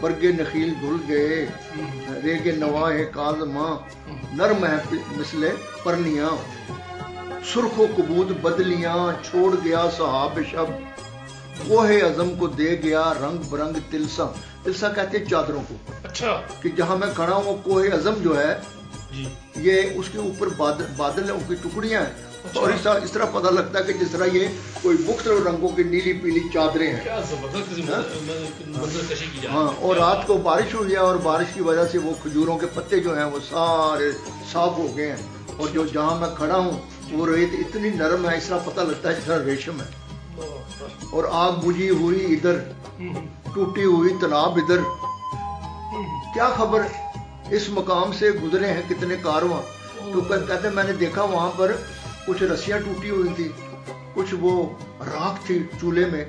برگے نخیل دھل گئے ریگ نواہ کاظماں نرم ہے مثل پرنیاں سرخ و کبود بدلیاں چھوڑ گیا صحاب شب کوہ عظم کو دے گیا رنگ برنگ تلسا تلسا کہتے ہیں چادروں کو اچھا کہ جہاں میں کھڑا ہوں وہ کوہ عظم جو ہے یہ اس کے اوپر بادل ہیں ان کی ٹکڑیاں ہیں اور اس طرح پتہ لگتا ہے کہ جس طرح یہ کوئی مختلف رنگوں کی نیلی پیلی چادریں ہیں ہاں اور رات کو بارش ہوئی ہے اور بارش کی وجہ سے وہ کھجوروں کے پتے جو ہیں وہ سارے صاف ہو گئے ہیں اور جو جہاں میں کھڑا ہوں وہ ریت اتنی نرم ہے اس طرح پتہ لگتا ہے جس طرح ریشم ہے اور آگ بجھی ہوئی ادھر ٹوٹی ہوئی تناب ادھر کیا خبر اس مقام سے گزرے ہیں کتنے کارواں تو کہتے ہیں میں نے دیکھا وہاں پر کچھ رسیاں ٹوٹی ہوئی تھی کچھ وہ راکھ تھی چولہے میں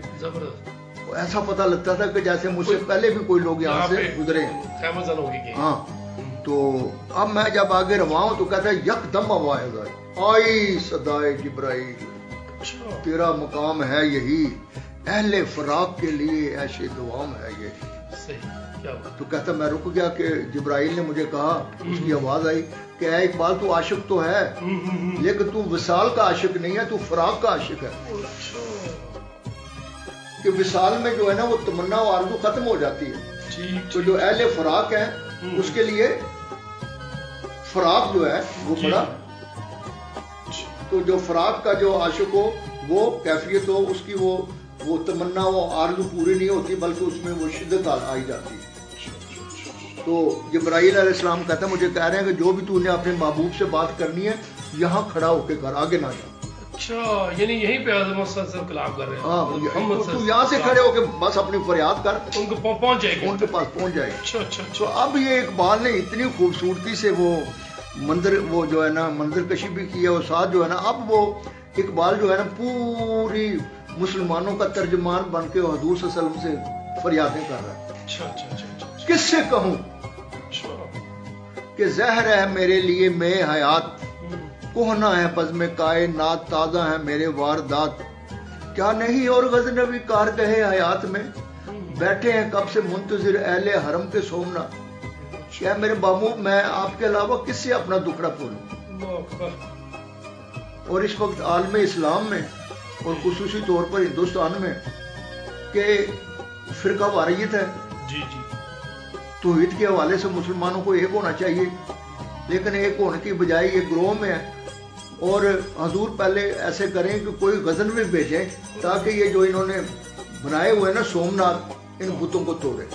ایسا پتہ لگتا تھا کہ جیسے مجھ سے پہلے بھی کوئی لوگ یہاں سے گزرے ہیں ہاں تو اب میں جب آگے رواں ہوں تو کہتا ہے یک دم آواز آئی صدائے جبرائیل تیرا مقام ہے یہی اہل فراق کے لیے ایسے دوام ہے یہی تو کہتا میں رک گیا کہ جبرائیل نے مجھے کہا اس کی آواز آئی کہ اے اقبال تو عاشق تو ہے لیکن تو وصال کا عاشق نہیں ہے تو فراق کا عاشق ہے کہ وصال میں جو ہے نا وہ تمنا و آرزو ختم ہو جاتی ہے تو جو اہل فراق ہے اس کے لیے فراق جو ہے وہ بڑا تو جو فراق کا جو عاشق ہو وہ کیفیت ہو اس کی وہ تمنا و آرزو پوری نہیں ہوتی بلکہ اس میں وہ شدت آئی جاتی ہے تو جبرائیل علیہ السلام کہتا ہے مجھے کہہ رہے ہیں کہ جو بھی تو نے اپنے محبوب سے بات کرنی ہے یہاں کھڑا ہو کے کر آگے نہ جا اچھا یعنی یہیں پہ اعظم صلی اللہ علیہ وسلم کلام کر رہے ہیں ہاں تو یہاں سے کھڑے ہو کے بس اپنی فریاد کر ان کو پہنچ جائے گا ان کے پاس پہنچ جائے گا اچھا تو اب یہ اقبال نے اتنی خوبصورتی سے وہ منظر وہ جو ہے نا منظر کشی بھی کی ہے اور ساتھ جو ہے نا اب وہ اقبال جو ہے نا پوری مسلمانوں کا ترجمان بن کے حضور صلی اللہ علیہ وسلم سے فریادیں کر رہا ہے اچھا کس سے کہوں کہ زہر ہے میرے لیے میں حیات کوہنا ہے بزم کائنات تازہ ہے میرے واردات کیا نہیں اور غزنوی کار کہے حیات میں بیٹھے ہیں کب سے منتظر اہل حرم کے سومنا کیا میرے محبوب میں آپ کے علاوہ کس سے اپنا دکھڑا بولوں اور اس وقت عالم اسلام میں اور خصوصی طور پر ہندوستان میں کہ فرقہ واریت ہے توحید کے حوالے سے مسلمانوں کو ایک ہونا چاہیے لیکن ایک ہونے کی بجائے یہ گروہ میں ہے اور حضور پہلے ایسے کریں کہ کوئی غزن میں بھیجیں تاکہ یہ جو انہوں نے بنائے ہوئے نا سومناتھ ان بتوں کو توڑے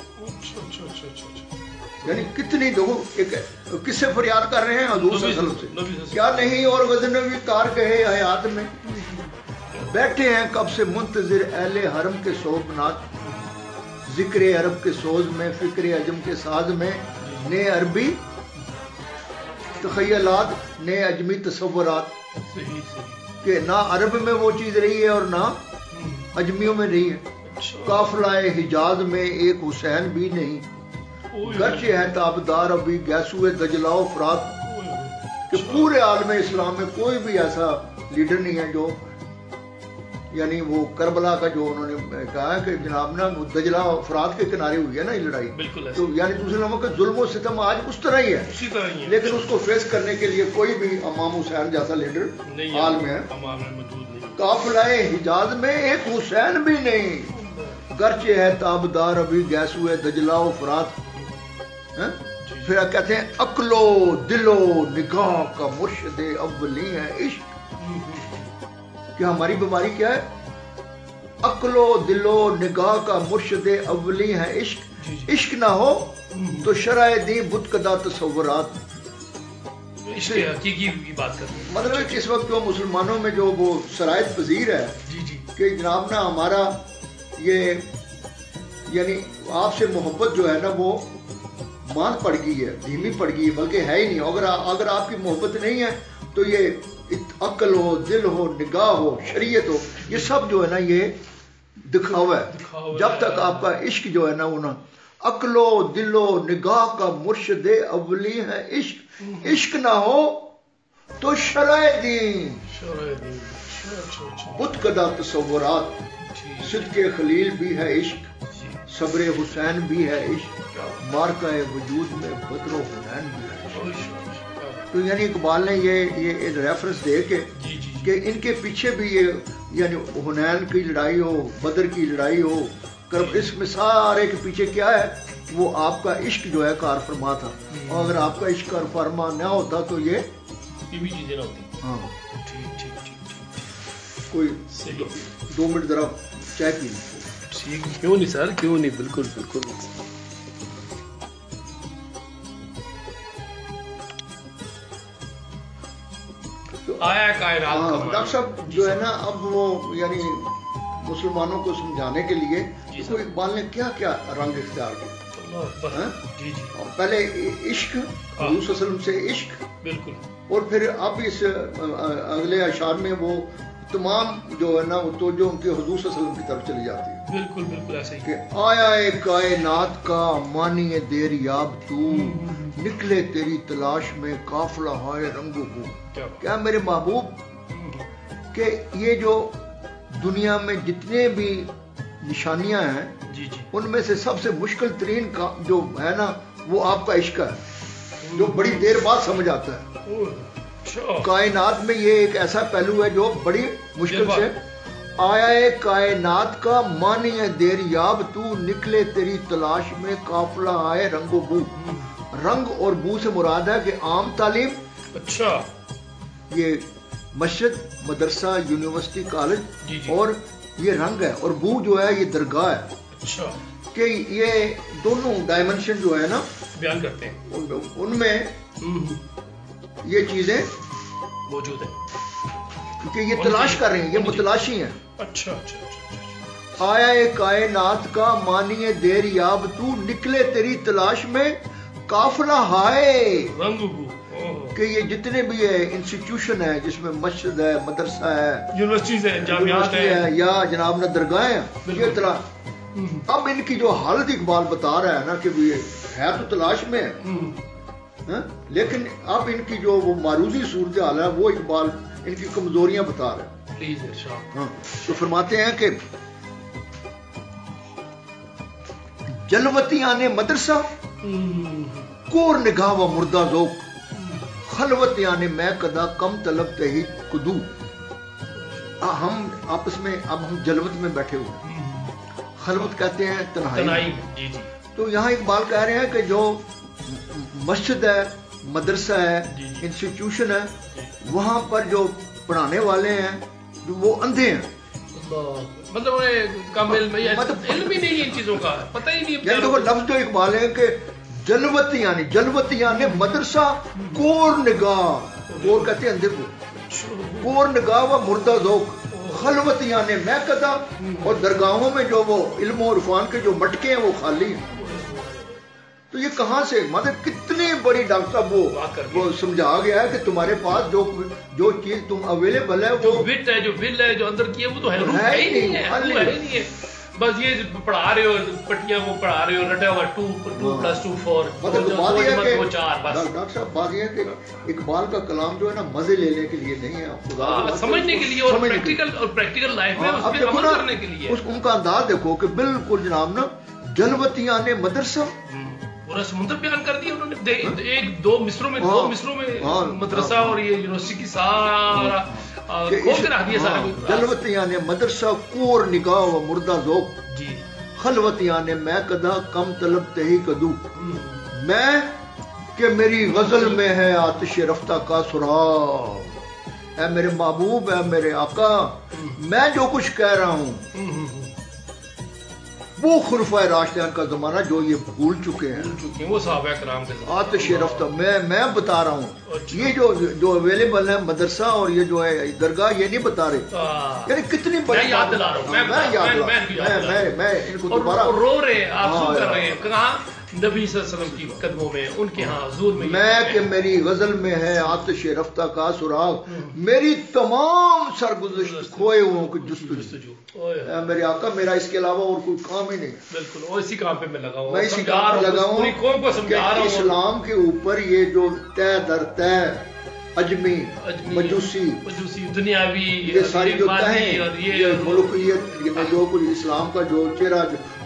یعنی کتنی دیکھو کس سے فریاد کر رہے ہیں حضور صلی اللہ علیہ وسلم سے کیا نہیں اور غزنوی کار کہے حیات میں بیٹھے ہیں کب سے منتظر اہل حرم کے سومناتھ ذکر عرب کے سوز میں فکر عجم کے ساز میں نئے عربی تخیلات نئے اجمی تصورات کہ نہ عرب میں وہ چیز رہی ہے اور نہ اجمیوں میں رہی ہے قافلہ حجاز میں ایک حسین بھی نہیں گرچہ ہے تابدار ابھی گیسوئے دجلاؤ فرات کہ پورے عالم اسلام میں کوئی بھی ایسا لیڈر نہیں ہے جو یعنی وہ کربلا کا جو انہوں نے کہا کہ جناب نا دجلہ فرات کے کنارے ہوئی ہے نا یہ لڑائی تو یعنی دوسرے ناموں کا ظلم و ستم آج اس طرح ہی ہے لیکن اس کو فیس کرنے کے لیے کوئی بھی امام حسین جیسا لیڈر حال میں ہے قافلہ حجاز میں ایک حسین بھی نہیں گرچہ ہے تابدار ابھی گیسوئے دجلہ و فرات پھر کہتے ہیں عقل و دل و نگاہ کا مرشد اولی ہے عشق کہ ہماری بیماری کیا ہے عقل و دل و نگاہ کا مرشد اولی ہے عشق عشق نہ ہو تو شرع دین بت کدا تصورات مطلب ہے کہ اس وقت جو مسلمانوں میں جو وہ شرائط پذیر ہے کہ جناب نا ہمارا یہ یعنی آپ سے محبت جو ہے نا وہ ماند پڑ گئی ہے دھیمی پڑ گئی ہے بلکہ ہے ہی نہیں اگر آپ کی محبت نہیں ہے تو یہ عقل ہو دل ہو نگاہ ہو شریعت ہو یہ سب جو ہے نا یہ دکھاوا ہے جب تک آپ کا عشق جو ہے نا وہ نا عقل و دل و نگاہ کا مرشد اولی ہے عشق عشق نہ ہو تو شرع دین بت کدا تصورات صدق خلیل بھی ہے عشق صبر حسین بھی ہے عشق، مارکہ وجود میں بدر و حنین بھی ہے۔ تو یعنی اقبال نے یہ ریفرنس دے کے کہ ان کے پیچھے بھی یہ یعنی حنین کی لڑائی ہو، بدر کی لڑائی ہو، اس میں سارے کے پیچھے کیا ہے؟ وہ آپ کا عشق جو ہے کار فرما تھا، اور اگر آپ کا عشق کار فرما نہ ہوتا تو یہ بھی چیزیں نہ ہوتی۔ ہاں ٹھیک کوئی 2 منٹ ذرا چائے پی لیں۔ ٹھیک، کیوں نہیں سر، کیوں نہیں، بالکل بالکل۔ آیا کائنات ڈاکٹر صاحب جو ہے نا، اب وہ یعنی مسلمانوں کو سمجھانے کے لیے کوئی اقبال نے کیا کیا رنگ اختیار کیا؟ پہلے عشق، حضور صلی اللہ علیہ وسلم سے عشق، بالکل، اور پھر اب اس اگلے اشعار میں وہ تمام جو ہے نا وہ توجہ ان کے حضور صلی اللہ علیہ وسلم کی طرف چلی جاتی ہے۔ بالکل بالکل ایسا ہی کہ آیا اے کائنات کا مانی دیر یاب تو، نکلے تیری تلاش میں قافلہ ہائے رنگ و بو۔ کیا میرے محبوب کہ یہ جو دنیا میں جتنے بھی نشانیاں ہیں ان میں سے سب سے مشکل ترین جو ہے نا وہ آپ کا عشق ہے، جو بڑی دیر بعد سمجھ آتا ہے۔ کائنات میں یہ ایک ایسا پہلو ہے جو بڑی مشکل سے آیا ہے کائنات کا مانی ہے دیر یاب تو، نکلے تیری تلاش میں قافلہ آئے رنگ و بو۔ رنگ اور بو سے مراد ہے کہ عام تعلیم، اچھا یہ مسجد، مدرسہ، یونیورسٹی، کالج، اور یہ رنگ ہے، اور بو جو ہے یہ درگاہ ہے۔ اچھا، کہ یہ دونوں ڈائمنشن جو ہے نا بیان کرتے ہیں، ان میں یہ چیزیں موجود ہیں، کیونکہ یہ تلاش کر رہے ہیں، یہ متلاشی ہیں۔ اچھا اچھا، آیا اے کائنات کا مانی دیر یاب تو، نکلے تیری تلاش میں قافلہ ہائے رنگ بو۔ کہ یہ جتنے بھی انسٹیٹیوشن ہے جس میں مسجد ہے، مدرسہ ہے، یونیورسٹیز ہے، جامعات ہے، یا جناب نہ درگاہیں ہیں، یہ طرح اب ان کی جو حالت اقبال بتا رہا ہے نا کہ ہے تو تلاش میں ہے، لیکن اب ان کی جو وہ معروضی صورتحال ہے وہ اقبال ان کی کمزوریاں بتا رہا ہے۔ پلیز ارشاد۔ تو فرماتے ہیں کہ جلوتیاں نے مدرسہ، کور نگاہ و مردہ ذوق، خلوت یعنی میں کدا کم طلب تہی کدو۔ ہم آپس میں اب ہم جلوت میں بیٹھے ہوئے، خلوت کہتے ہیں تنہائی۔ تو یہاں اقبال کہہ رہے ہیں کہ جو مسجد ہے، مدرسہ ہے، انسٹیٹیوشن ہے، وہاں پر جو پڑھانے والے ہیں وہ اندھے ہیں، مطلب علم ہی نہیں ہے ان چیزوں کا، پتہ ہی نہیں۔ یعنی دیکھو لفظ جو اقبال ہے کہ جلوتیاں نے مدرسہ، کور نگاہ، کور کہتے ہیں اندھے کو، کور نگاہ و مردہ ذوق، خلوتیاں نے میں کدا، اور درگاہوں میں جو وہ علم و عرفان کے جو مٹکے ہیں وہ خالی ہیں۔ تو یہ کہاں سے، مطلب کتنی بڑی ڈاکٹر صاحب وہ سمجھا گیا ہے کہ تمہارے پاس جو چیز تم اویلیبل ہے، جو وٹ ہے، جو ول ہے، جو اندر کی ہے، وہ تو ہے ہی نہیں ہے۔ بس یہ پڑھا رہے ہو پٹیاں، وہ پڑھا رہے ہو رٹا ہوا 2+2=4، مطلب بات یہ ہے کہ ڈاکٹر صاحب بات یہ ہے کہ اقبال کا کلام جو ہے نا مزے لینے کے لیے نہیں ہے، سمجھنے کے لیے، اور پریکٹیکل لائف میں اس پہ عمل کرنے کے لیے۔ ان کا انداز دیکھو کہ بالکل جناب نا، جلوتیاں نے مدرسہ، پورا سمندر بیان کر دیا انہوں نے، ایک دو مصروں میں مدرسہ اور یہ یونیورسٹی کی سارا کھول کے رکھ دیا سارا۔ جلوتیاں نے مدرسہ، کور نگاہ و مردہ ذوق، خلوتیاں نے میں کدا کم طلب تہی کدو۔ میں کہ میری غزل میں ہے آتش رفتہ کا سراغ، اے میرے محبوب، اے میرے آقا، میں جو کچھ کہہ رہا ہوں وہ خلفائے راشدین کا زمانہ جو یہ بھول چکے ہیں، وہ صحابہ کرام کے زمانہ، آتش رفتہ میں بتا رہا ہوں۔ یہ جو اویلیبل ہے مدرسہ اور یہ جو ہے درگاہ، یہ نہیں بتا رہے، یعنی کتنی بڑی، میں یاد دلا رہا ہوں، میں ان کو دوبارہ رو رہے ہیں، آپ کر رہے ہیں کہاں نبی صلی اللہ علیہ وسلم کی قدموں میں، ان کے ہاں حضور میں، میں کہ میری غزل میں ہے آتش رفتہ کا سراغ، میری تمام سرگزشت کھوئے ہوں کی جستجو، میرے آقا میرا اس کے علاوہ اور کوئی کام ہی نہیں۔ بالکل، اور اسی کام پہ میں لگا ہوں، میں اسی کام پہ لگا ہوں کہ اسلام کے اوپر یہ جو طے در طے اجمی، مجوسی، دنیاوی، یہ ساری جو تہیں، یہ ملوکیت، جو کچھ اسلام کا جو چہرہ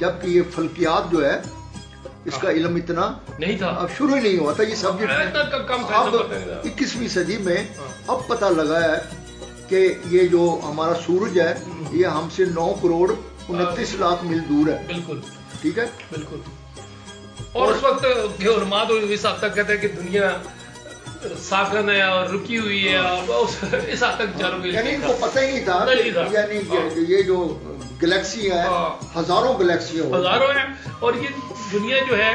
جبکہ یہ فلکیات جو ہے اس کا علم اتنا نہیں تھا، اب شروع ہی نہیں ہوا تھا یہ سبجیکٹ. اب 21ویں صدی میں اب پتہ لگا ہے کہ یہ جو ہمارا سورج ہے یہ ہم سے 9 کروڑ 29 لاکھ میل دور ہے. بالکل ٹھیک ہے، بالکل. اور اس وقت علماء تو اس حد تک کہتے ہیں کہ دنیا ساکن ہے اور رکی ہوئی ہے، اس حد تک جانو گے، یعنی ان کو پتہ ہی نہیں تھا یعنی یہ جو گلیکسی ہے ہزاروں گلیکسیاں ہیں، اور یہ دنیا جو ہے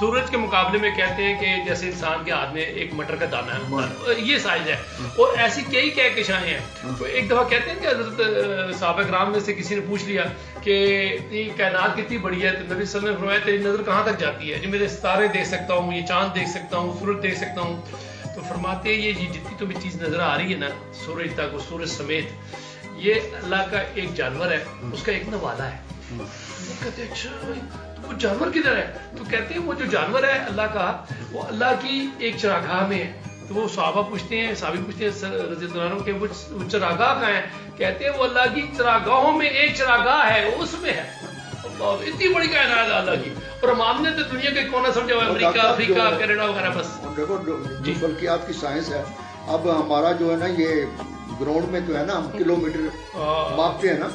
سورج کے مقابلے میں کہتے ہیں کہ جیسے انسان کے ہاتھ میں ایک مٹر کا دانہ ہے، یہ سائز ہے. اور ایسی کئی کہکشائیں ہیں. ایک دفعہ کہتے ہیں کہ حضرت صحابہ کرام میں سے کسی نے پوچھ لیا کہ یہ کائنات کتنی بڑی ہے، تو نبی صلی اللہ علیہ وسلم نے فرمایا تیری نظر کہاں تک جاتی ہے؟ جو میرے ستارے دیکھ سکتا ہوں، یہ چاند دیکھ سکتا ہوں، سورج دیکھ سکتا ہوں. تو فرماتے ہیں یہ جتنی تمہیں چیز نظر آ رہی ہے نا سورج تک اور سورج سمیت، یہ اللہ کا ایک جانور ہے، اس کا ایک نوالا ہے. کہتے ہیں اچھا بھائی تو وہ جانور کدھر ہے؟ تو کہتے ہیں وہ جو جانور ہے اللہ کا، وہ اللہ کی ایک چراگاہ میں ہے. تو وہ صحابہ پوچھتے ہیں، صحابی پوچھتے ہیں رضی اللہ عنہ کہ وہ چراگاہ کہاں ہے؟ کہتے ہیں وہ اللہ کی چراگاہوں میں ایک چراگاہ ہے، اس میں ہے. اللہ، اتنی بڑی کائنات ہے اللہ کی. اور ہم نے تو دنیا کے کونا سمجھا ہوا امریکہ، افریقہ، کینیڈا وغیرہ. بس دیکھو جو فلکیات کی سائنس ہے، اب ہمارا جو ہے نا یہ گراؤنڈ میں تو ہے نا ہم کلومیٹر ماپتے ہیں نا،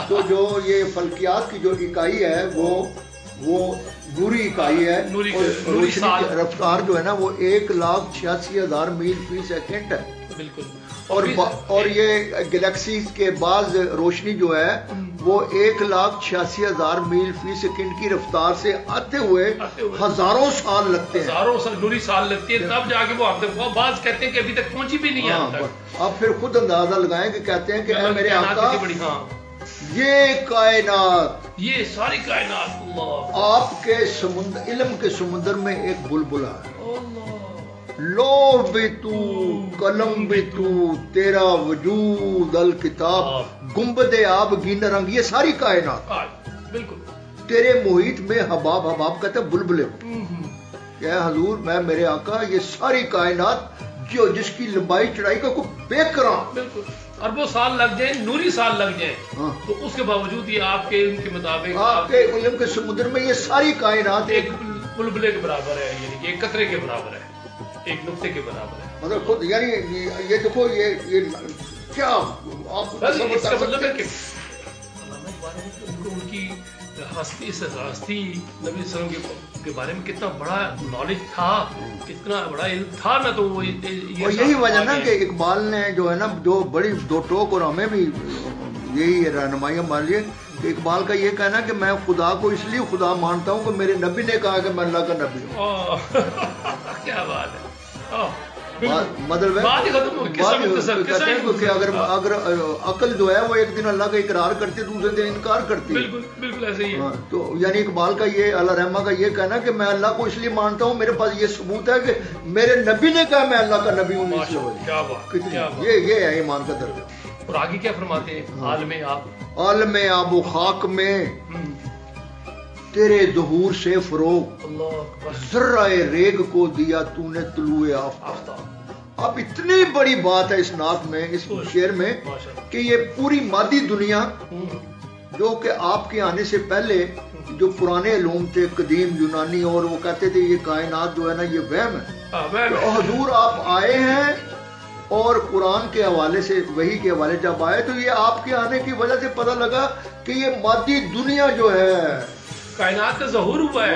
تو جو یہ فلکیات کی جو اکائی ہے وہ نوری اکائی ہے. روشنی کی رفتار جو ہے نا وہ 1,86,000 میل فی سیکنڈ ہے. بالکل. اور یہ گلیکسی کے بعض روشنی جو ہے وہ 1,86,000 میل فی سیکنڈ کی رفتار سے آتے ہوئے ہزاروں سال لگتے ہیں، ہزاروں سال نوری سال لگتی ہے، تب جا کے وہ آتے ہیں. بعض کہتے ہیں کہ ابھی تک پہنچی بھی نہیں ہے. آپ پھر خود اندازہ لگائیں کہ کہتے ہیں کہ اے میرے آقا یہ کائنات، یہ ساری کائنات اللہ آپ کے سمندر، علم کے سمندر میں ایک بلبلا ہے. لو بھی تو، قلم بھی تو، تیرا وجود الکتاب، گنبد آب گین رنگ، یہ ساری کائنات. بالکل. تیرے محیط میں حباب، حباب کہتے ہیں بلبلے. کہ حضور میں میرے آقا یہ ساری کائنات جو جس کی لمبائی چڑھائی کا کوئی بے کرام، بالکل اربوں سال لگ جائیں، نوری سال لگ جائیں، تو اس کے باوجود یہ آپ کے علم کے مطابق، آپ کے علم کے سمندر میں یہ ساری کائنات ایک بلبلے کے برابر ہے، یعنی کہ ایک قطرے کے برابر ہے، ایک نقطے کے برابر ہے. مطلب خود یعنی یہ دیکھو یہ کیا آپ اس کا مطلب ہے کہ ان کی ہستی، اس ہستی نبی صلی اللہ علیہ وسلم کے بارے میں کتنا بڑا نالج تھا، کتنا بڑا علم تھا نا. تو وہ یہی وجہ نا کہ اقبال نے جو ہے نا جو بڑی دو ٹوک، اور ہمیں بھی یہی رہنمائی مان لیے کہ اقبال کا یہ کہنا کہ میں خدا کو اس لیے خدا مانتا ہوں کہ میرے نبی نے کہا کہ میں اللہ کا نبی ہوں. کیا بات ہے. مطلب اگر عقل جو ہے وہ ایک دن اللہ کا اقرار کرتی ہے، دوسرے دن انکار کرتی ہے. بالکل ایسے ہی ہے. تو یعنی اقبال کا یہ اللہ رحمہ کا یہ کہنا کہ میں اللہ کو اس لیے مانتا ہوں، میرے پاس یہ ثبوت ہے کہ میرے نبی نے کہا میں اللہ کا نبی ہوں. یہ ہے ایمان کا درجہ. اور آگے کیا فرماتے ہیں؟ عالم آب و خاک میں تیرے ظہور سے فروغ، ذرہ ریگ کو دیا تو نے طلوع آفتاب. اب اتنی بڑی بات ہے اس نعت میں، اس شعر میں، کہ یہ پوری مادی دنیا جو کہ آپ کے آنے سے پہلے جو پرانے علوم تھے، قدیم یونانی، اور وہ کہتے تھے یہ کائنات جو ہے نا یہ وہم ہے. تو حضور آپ آئے ہیں اور قرآن کے حوالے سے، وحی کے حوالے جب آئے تو یہ آپ کے آنے کی وجہ سے پتہ لگا کہ یہ مادی دنیا جو ہے کائنات کا ظہور ہوا ہے.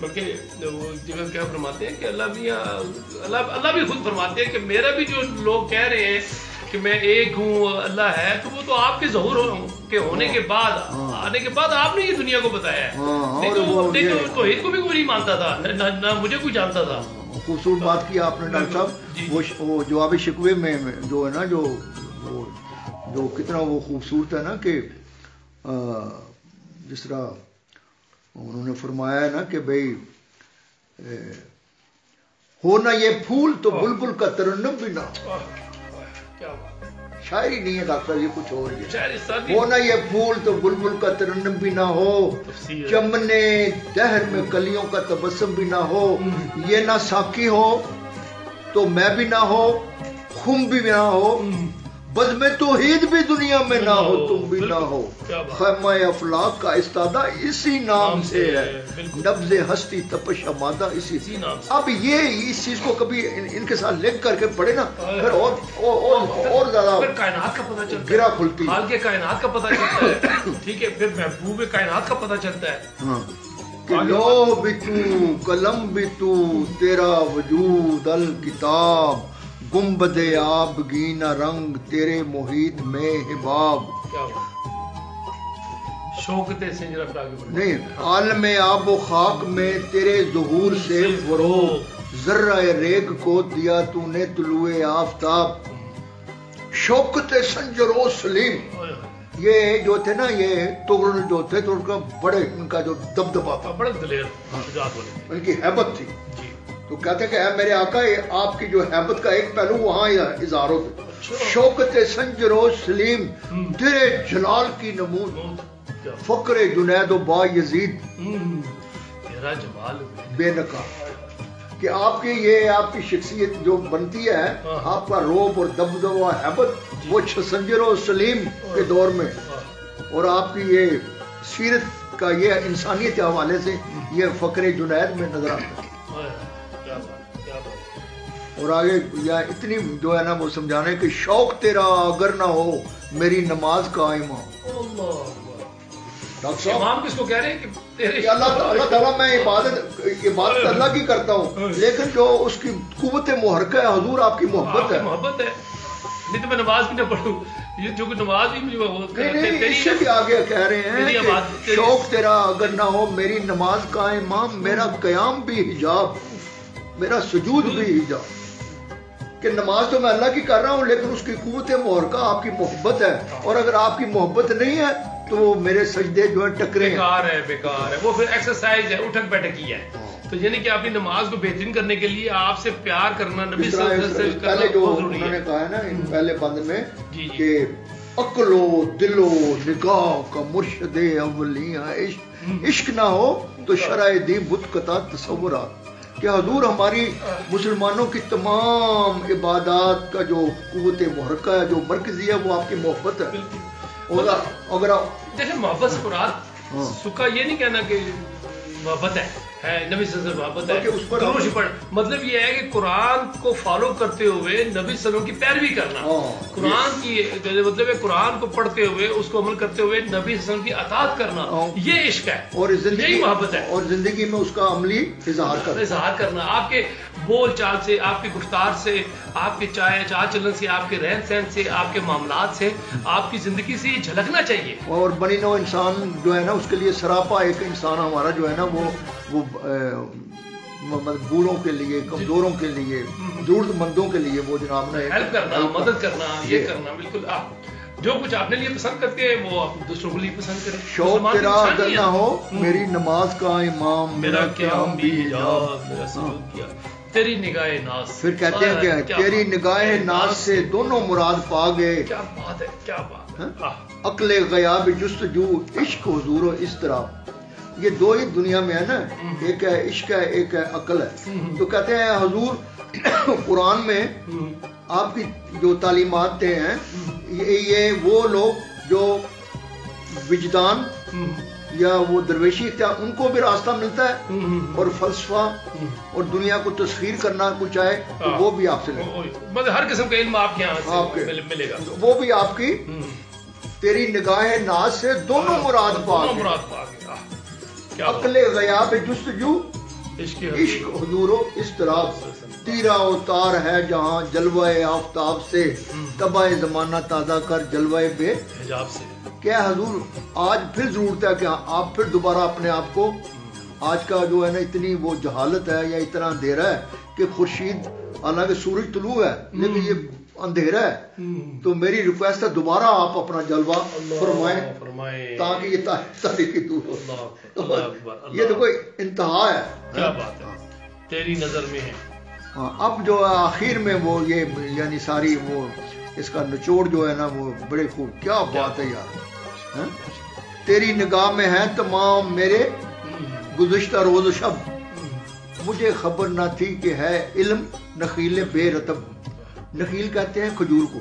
بلکہ وہ کیا فرماتے ہیں کہ اللہ بھی خود فرماتے ہیں کہ میرا بھی جو لوگ کہہ رہے ہیں کہ میں ایک ہوں، اللہ ہے، تو وہ تو آپ کے ظہور کے ہونے کے بعد، آنے کے بعد آپ نے یہ دنیا کو بتایا ہے. نہیں تو توحید کو بھی کوئی نہیں مانتا تھا، نہ مجھے کوئی جانتا تھا. خوبصورت بات کی آپ نے ڈاکٹر صاحب. وہ جواب شکوے میں جو ہے نا جو کتنا وہ خوبصورت ہے نا کہ جس طرح انہوں نے فرمایا ہے نا کہ بھئی ہونا یہ پھول تو بلبل کا ترنم بھی نہ ہو. شاعری نہیں ہے ڈاکٹر، یہ کچھ اور ہے. ہونا یہ پھول تو بلبل کا ترنم بھی نہ ہو، چمنے دہر میں کلیوں کا تبسم بھی نہ ہو. یہ نہ ساقی ہو تو میں بھی نہ ہو، خم بھی نہ ہو، بزم توحید بھی دنیا میں نہ ہو تم بھی نہ ہو، خیمہ افلاک کا استادہ اسی نام سے ہے، نبض ہستی تپش مادہ اسی نام سے۔ اب یہ اس چیز کو کبھی ان کے ساتھ لنک کر کے پڑھے نا، پھر اور زیادہ کائنات کا پتہ چلتا ہے، گرا کھلتی ہے، حال کے کائنات کا پتہ چلتا ہے، ٹھیک ہے، پھر محبوب کائنات کا پتہ چلتا ہے کہ لوح بھی تو قلم بھی تو تیرا وجود الکتاب، گنبد آبگینہ رنگ تیرے محیط میں حباب۔ شوکت سنجر نہیں، عالم آب و خاک میں تیرے ظہور سے فروغ، ذرہ ریگ کو دیا تو نے طلوع آفتاب۔ شوکت سنجر و سلیم، یہ جو تھے نا، یہ تغرل جو تھے تو ان کا بڑے، ان کا جو دبدبا تھا، بڑے دلیر شجاعت والے، ان کی ہیبت تھی، تو کہتے ہیں کہ اے میرے آقا، آپ کی جو ہیبت کا ایک پہلو وہاں اظہار ہوتا ہے۔ شوکت سنجر و سلیم تیرے جلال کی نمود، فقر جنید و با یزید تیرا جمال بے نقاب، کہ آپ کی یہ آپ کی شخصیت جو بنتی ہے، آپ کا روب اور دبدبا ہیبت، وہ سنجر و سلیم کے دور میں، اور آپ کی یہ سیرت کا یہ انسانیت کے حوالے سے یہ فقر جنید میں نظر آتا ہے۔ اور آگے یا اتنی جو ہے نا وہ سمجھانے کہ شوق تیرا اگر نہ ہو میری نماز قائم ہو۔ ڈاکٹر صاحب، امام کس کو کہہ رہے ہیں کہ تیرے اللہ تعالیٰ، میں عبادت اللہ کی کرتا ہوں، لیکن جو اس کی قوت محرکہ ہے حضور آپ کی محبت ہے، محبت ہے، نہیں تو میں نماز بھی نہ پڑھوں، یہ جو نماز بھی مجھے نہیں، اس سے بھی آگے کہہ رہے ہیں کہ شوق تیرا اگر نہ ہو میری نماز قائم، میرا قیام بھی حجاب، میرا سجود بھی حجاب، کہ نماز تو میں اللہ کی کر رہا ہوں لیکن اس کی قوت محرکہ آپ کی محبت ہے، اور اگر آپ کی محبت نہیں ہے تو وہ میرے سجدے جو ہے ٹکرے ہیں، بیکار ہے، وہ پھر ایکسرسائز ہے، اٹھک بیٹھک کی ہے۔ تو یعنی کہ اپنی نماز کو بہترین کرنے کے لیے آپ سے پیار کرنا، نبی صلی اللہ علیہ وسلم سے پہلے جو انہوں نے کہا ہے نا پہلے بند میں کہ عقل و دل و نگاہ کا مرشد اولیاء عشق نہ ہو تو شرع دی بت قطع تصورات، کہ حضور ہماری مسلمانوں کی تمام عبادات کا جو قوت محرکہ ہے، جو مرکزی ہے، وہ آپ کی محبت ہے۔ اگر جیسے محبت سے مراد سکا یہ نہیں کہنا کہ محبت ہے نبی صلی اللہ علیہ وسلم محبت ہے، مطلب یہ ہے کہ قرآن کو فالو کرتے ہوئے نبی صلی اللہ علیہ وسلم کی پیروی کرنا، قرآن کی مطلب ہے قرآن کو پڑھتے ہوئے اس کو عمل کرتے ہوئے نبی صلی اللہ علیہ وسلم کی اطاعت کرنا، یہ عشق ہے اور یہی محبت ہے، اور زندگی میں اس کا عملی اظہار کرنا، آپ کے بول چال سے، آپ کی گفتار سے، آپ کے چال چلن سے، آپ کے رہن سہن سے، آپ کے معاملات سے، آپ کی زندگی سے یہ جھلکنا چاہیے۔ اور بنی نوع انسان جو ہے نا اس کے لیے سراپا ایک انسان ہمارا جو ہے نا وہ بوڑھوں کے لیے، کمزوروں کے لیے، ضرورت مندوں کے لیے وہ جناب نے ہیلپ کرنا، مدد کرنا، یہ کرنا، بالکل جو کچھ آپ نے لیے پسند کرتے ہیں وہ آپ دوسروں کو لیے پسند کریں۔ شوق تیرا اگر نہ ہو میری نماز کا امام، میرا قیام بھی حجاب، میرا سجود کیا تیری نگاہ ناز۔ پھر کہتے ہیں کہ تیری نگاہ ناز سے دونوں مراد پا گئے۔ کیا بات ہے، کیا بات ہے۔ عقل غیاب جستجو عشق حضور و اضطراب، یہ دو ہی دنیا میں ہے نا، ایک ہے عشق ہے، ایک ہے عقل ہے۔ تو کہتے ہیں حضور قرآن میں آپ کی جو تعلیمات ہیں، یہ وہ لوگ جو وجدان یا وہ درویشی اختیار ان کو بھی راستہ ملتا ہے، اور فلسفہ اور دنیا کو تسخیر کرنا کچھ چاہے تو وہ بھی آپ سے مطلب ہر قسم کا علم آپ کے یہاں سے ملے گا، وہ بھی آپ کی تیری نگاہ ناز سے دونوں مراد پا گئے۔ عقل غیاب جستجو عشق حضور و اضطراب، تیرا اوتار ہے جہاں جلوہ آفتاب سے، تباہ زمانہ تازہ کر جلوہ بے حجاب سے۔ کیا حضور آج پھر ضرورت ہے کہ آپ پھر دوبارہ اپنے آپ کو، آج کا جو ہے نا اتنی وہ جہالت ہے یا اتنا اندھیرا ہے کہ خورشید حالانکہ سورج طلوع ہے لیکن یہ اندھیرا ہے، تو میری ریکویسٹ ہے دوبارہ آپ اپنا جلوہ فرمائیں تاکہ یہ تاریخی دور ہو۔ یہ تو کوئی انتہا ہے، کیا بات ہے، تیری نظر میں ہے۔ اب جو آخر میں وہ یہ یعنی ساری وہ اس کا نچوڑ جو ہے نا وہ بڑے خوب، کیا بات ہے یار، تیری نگاہ میں ہے تمام میرے گزشتہ روز و شب، مجھے خبر نہ تھی کہ ہے علم نخیل بے رتب، نخیل کہتے ہیں کھجور کو،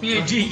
PhD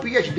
PhD